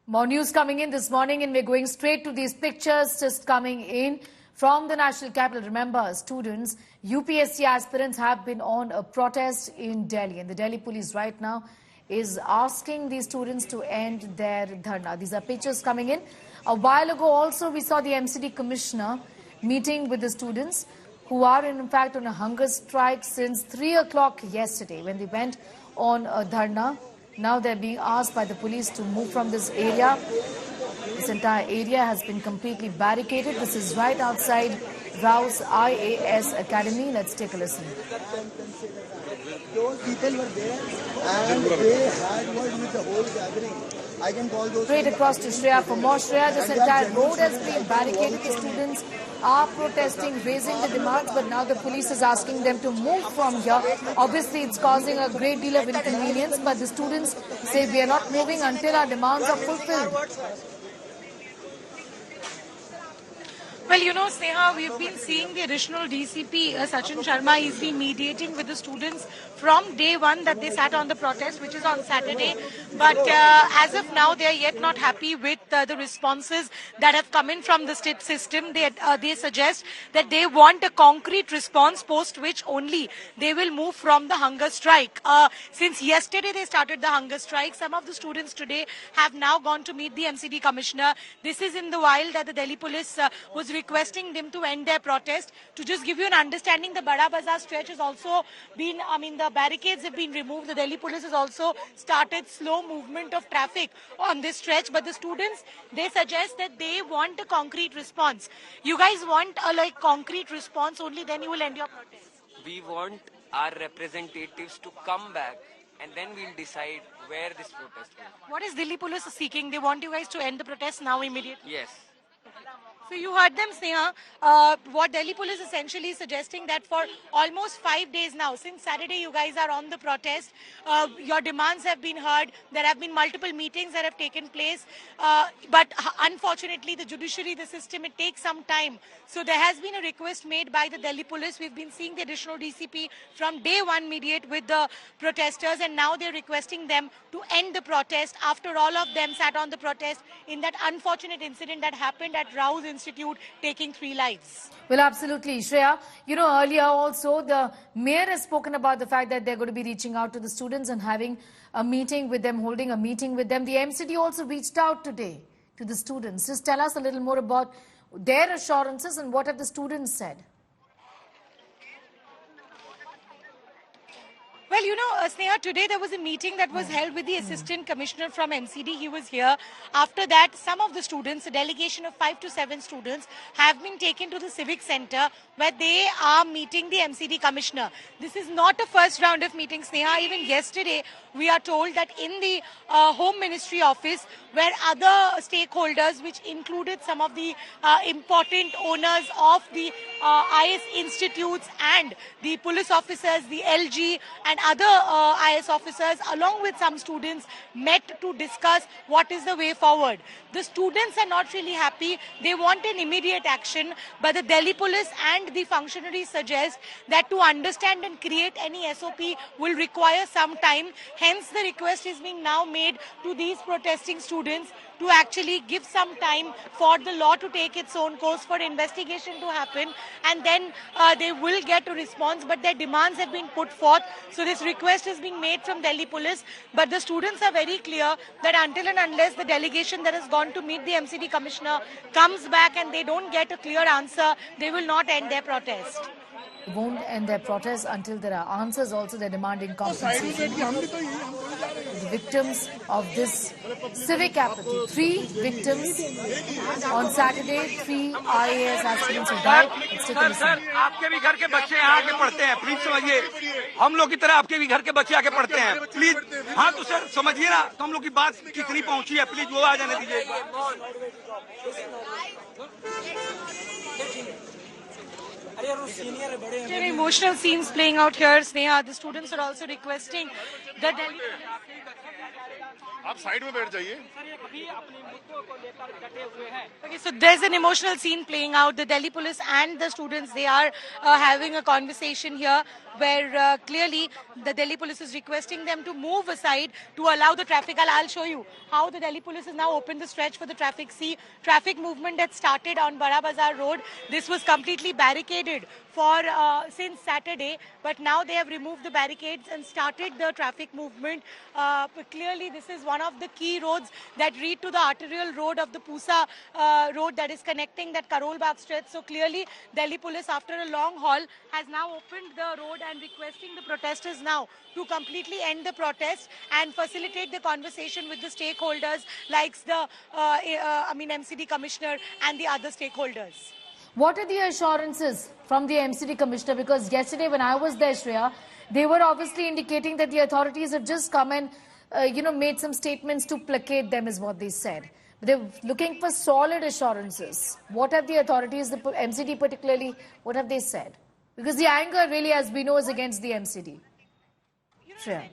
More news coming in this morning, and we're going straight to these pictures just coming in from the national capital. Remember, students, UPSC aspirants have been on a protest in Delhi, and the Delhi police right now is asking these students to end their dharna. These are pictures coming in. A while ago also we saw the MCD commissioner meeting with the students who are in fact on a hunger strike since 3 o'clock yesterday when they went on a dharna. Now they're being asked by the police to move from this area. This entire area has been completely barricaded. This is right outside Rao's IAS Academy. Let's take a listen. Those people were there and they had word with the whole gathering. I can call those. Straight across to Shreya for more. Shreya, this entire road has been barricaded. The students are protesting, raising the demands, but now the police is asking them to move from here. Obviously, it's causing a great deal of inconvenience, but the students say we are not moving until our demands are fulfilled. Well, you know, Sneha, we've been seeing the additional DCP, Sachin Sharma, he's been mediating with the students from day one that they sat on the protest, which is on Saturday. But as of now, they are yet not happy with the responses that have come in from the state system. They suggest that they want a concrete response, post which only they will move from the hunger strike. Since yesterday they started the hunger strike, some of the students today have now gone to meet the MCD commissioner. This is in the while that the Delhi police was requesting them to end their protest. To just give you an understanding, the Bada Bazaar stretch has also been, the barricades have been removed. The Delhi police has also started slow movement of traffic on this stretch. But the students, they suggest that they want a concrete response. You guys want a concrete response, only then you will end your protest. We want our representatives to come back and then we'll decide where this protest will. What is Delhi police seeking? They want you guys to end the protest now immediately? Yes. So you heard them, Sneha. What Delhi police essentially suggesting that for almost 5 days now, since Saturday you guys are on the protest, your demands have been heard. There have been multiple meetings that have taken place. But unfortunately, the judiciary, the system, it takes some time. So there has been a request made by the Delhi police. We've been seeing the additional DCP from day one mediate with the protesters, and now they're requesting them to end the protest after all of them sat on the protest in that unfortunate incident that happened at Rao's Institute, taking 3 lives. Well, absolutely, Shreya. You know, earlier also the mayor has spoken about the fact that they're going to be reaching out to the students and having a meeting with them, holding a meeting with them. The MCD also reached out today to the students. Just tell us a little more about their assurances and what have the students said. Well, you know, Sneha, today there was a meeting that was held with the Assistant Commissioner from MCD. He was here. After that, some of the students, a delegation of 5 to 7 students, have been taken to the Civic Center where they are meeting the MCD Commissioner. This is not a first round of meetings, Sneha. Even yesterday, we are told that in the Home Ministry office, where other stakeholders, which included some of the important owners of the IS institutes and the police officers, the LG and other IS officers, along with some students, met to discuss what is the way forward. The students are not really happy. They want an immediate action, but the Delhi police and the functionaries suggest that to understand and create any SOP will require some time. Hence, the request is being now made to these protesting students to actually give some time for the law to take its own course, for investigation to happen, and then they will get a response. But their demands have been put forth. So this request is being made from Delhi police. But the students are very clear that until and unless the delegation that has gone to meet the MCD commissioner comes back and they don't get a clear answer, they will not end their protest. They won't end their protest until there are answers. Also, they're demanding compensation. The victims of this civic apathy, 3 victims on Saturday, 3 IAS aspirants who died. Let's take a listen. आपके भी घर के बच्चे यहाँ आके पढ़ते हैं, please समझिए. हम लोग की तरह आपके भी घर के बच्चे आके पढ़ते हैं, प्लीज. हाँ तो सर समझिए ना, तो हम लोग की बात कितनी पहुँची है, प्लीज वो आ जाने दीजिए. There are emotional scenes playing out here, Sneha. The students are also requesting the Delhi आप साइड में बैठ जाइए। Okay, so there's an emotional scene playing out. The Delhi police and the students, they are having a conversation here where clearly the Delhi police is requesting them to move aside to allow the traffic. I'll show you how the Delhi police has now opened the stretch for the traffic. See, traffic movement had started on Bara Bazar Road. This was completely barricaded for since Saturday, but now they have removed the barricades and started the traffic movement. But clearly, this is one of the key roads that lead to the arterial road of the Pusa road that is connecting that Karol Bagh stretch. So clearly, Delhi police, after a long haul, has now opened the road and requesting the protesters now to completely end the protest and facilitate the conversation with the stakeholders, like the MCD commissioner and the other stakeholders. What are the assurances from the MCD commissioner? Because yesterday when I was there, Shreya, they were obviously indicating that the authorities have just come and, made some statements to placate them, is what they said. They're looking for solid assurances. What have the authorities, the MCD particularly, what have they said? Because the anger really, as we know, is against the MCD. Shreya.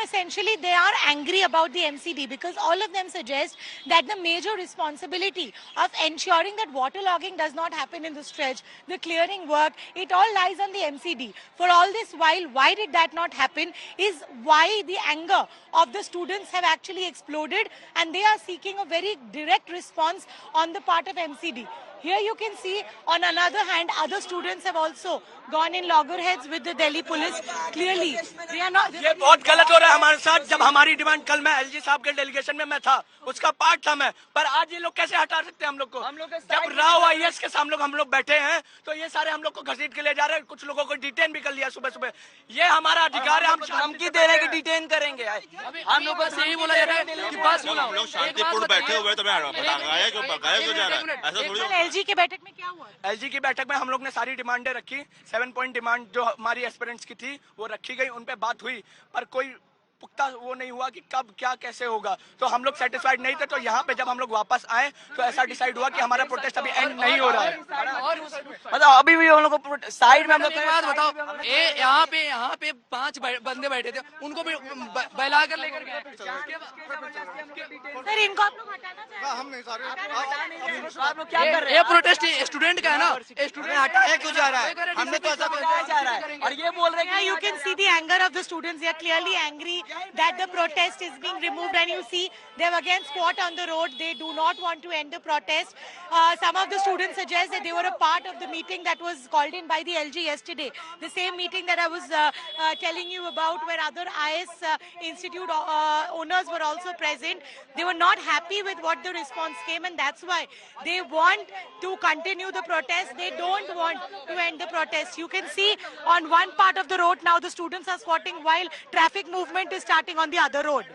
Essentially they are angry about the MCD because all of them suggest that the major responsibility of ensuring that waterlogging does not happen in the stretch, the clearing work, it all lies on the MCD. For all this while, why did that not happen is why the anger of the students have actually exploded, and they are seeking a very direct response on the part of MCD. Here you can see, on another hand, other students have also gone in loggerheads with the Delhi police. Clearly, they are not. ये बहुत गलत हो रहा है हमारे साथ। जब हमारी डिमांड, कल मैं एलजी साहब के डेलीगेशन में मैं था, उसका पार्ट था मैं, पर आज ये लोग कैसे हटा सकते हैं हम लोग को? जब राव आईएएस के सामने हम लोग बैठे हैं, तो ये सारे हम लोग को घसीट के ले जा रहे हैं। कुछ लोगों को डिटेन भी कर लिया सुबह सुबह। ये हमारा अधिकार है, हम धमकी दे रहे हैं कि डिटेन करेंगे। हम लोग बस यही बोला जा रहा है कि बस हम लोग शांतिपूर्ण बैठे हुए, तो भगाया क्यों जा रहा है? ऐसा थोड़ी। एलजी की बैठक में क्या हुआ? एलजी की बैठक में हम लोग ने सारी डिमांडें रखी। 7 पॉइंट डिमांड जो हमारी एस्पिरेंट्स की थी वो रखी गई, उन पे बात हुई, पर कोई पुख्ता वो नहीं हुआ कि कब क्या कैसे होगा। तो हम लोग सेटिस्फाइड नहीं थे। तो यहाँ पे जब हम लोग वापस आए तो ऐसा डिसाइड हुआ कि हमारा प्रोटेस्ट अभी एंड नहीं हो रहा है। मतलब अभी भी हम लोग को साइड में हम लोग बात बताओ, यहाँ पे 5 बंदे बैठे थे, उनको भी बहला कर लेकर गए। सर, इनको आप लोग हटाना चाहते हैं? हम नहीं सारे आप लोग क्या कर रहे हैं? ये प्रोटेस्ट स्टूडेंट का है ना, स्टूडेंट हटाया क्यों जा रहा है? हमने तो ऐसा बताया जा रहा है और ये बोल रहे हैं। You can see the anger of the students. They are clearly angry that the protest is being removed, and you see they have again squat on the road. They do not want to end the protest. Some of the students suggest that they were a part of the meeting that was called in by the LG yesterday. The same meeting that I was telling you about, where other IS institute owners were also present. They were not happy with what the response came, and that's why they want to continue the protest. They don't want to end the protest. You can see on one part of the road now the students are squatting while traffic movement is starting on the other road.